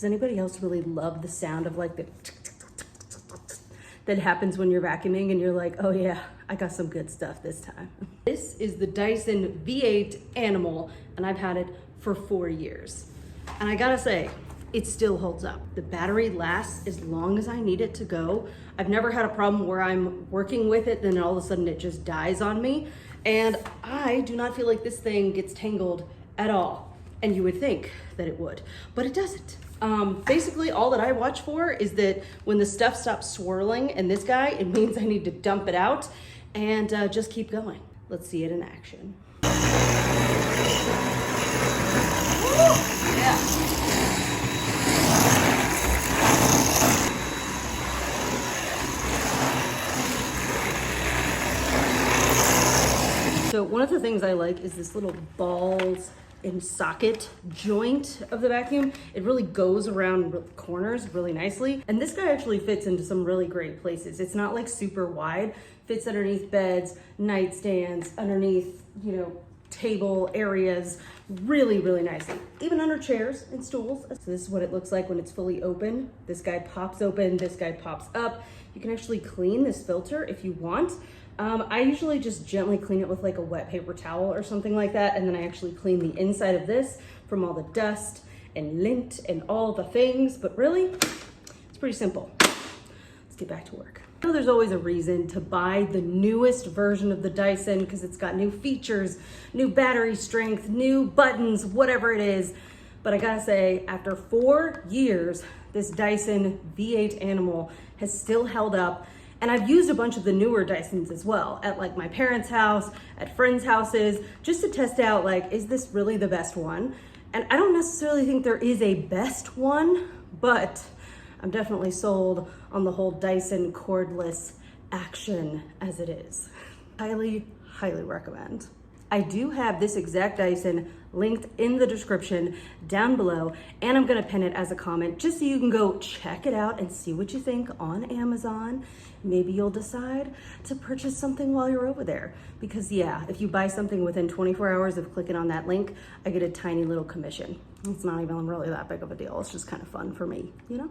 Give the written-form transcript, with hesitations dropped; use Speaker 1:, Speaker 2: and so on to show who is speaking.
Speaker 1: Does anybody else really love the sound of like the that happens when you're vacuuming and you're like, oh yeah, I got some good stuff this time. This is the Dyson V8 Animal, and I've had it for 4 years. And I gotta say, it still holds up. The battery lasts as long as I need it to go. I've never had a problem where I'm working with it, then all of a sudden it just dies on me. And I do not feel like this thing gets tangled at all. And you would think that it would, but it doesn't. Basically all that I watch for is that when the stuff stops swirling in this guy, it means I need to dump it out and just keep going. Let's see it in action. Woo! Yeah. So one of the things I like is this little balls and socket joint of the vacuum. It really goes around corners really nicely. And this guy actually fits into some really great places. It's not like super wide, fits underneath beds, nightstands, underneath, you know, table areas, really, really nicely. Even under chairs and stools. So this is what it looks like when it's fully open. This guy pops open, this guy pops up. You can actually clean this filter if you want. I usually just gently clean it with like a wet paper towel or something like that. And then I actually clean the inside of this from all the dust and lint and all the things. But really, it's pretty simple. Let's get back to work. I know there's always a reason to buy the newest version of the Dyson because it's got new features, new battery strength, new buttons, whatever it is. But I gotta say, after 4 years, this Dyson V8 Animal has still held up. And I've used a bunch of the newer Dysons as well at like my parents' house, at friends' houses, just to test out like, is this really the best one? And I don't necessarily think there is a best one, but I'm definitely sold on the whole Dyson cordless action as it is. Highly, highly recommend. I do have this exact Dyson linked in the description down below, and I'm gonna pin it as a comment just so you can go check it out and see what you think on Amazon. Maybe you'll decide to purchase something while you're over there. Because yeah, if you buy something within 24 hours of clicking on that link, I get a tiny little commission. It's not even really that big of a deal. It's just kind of fun for me, you know?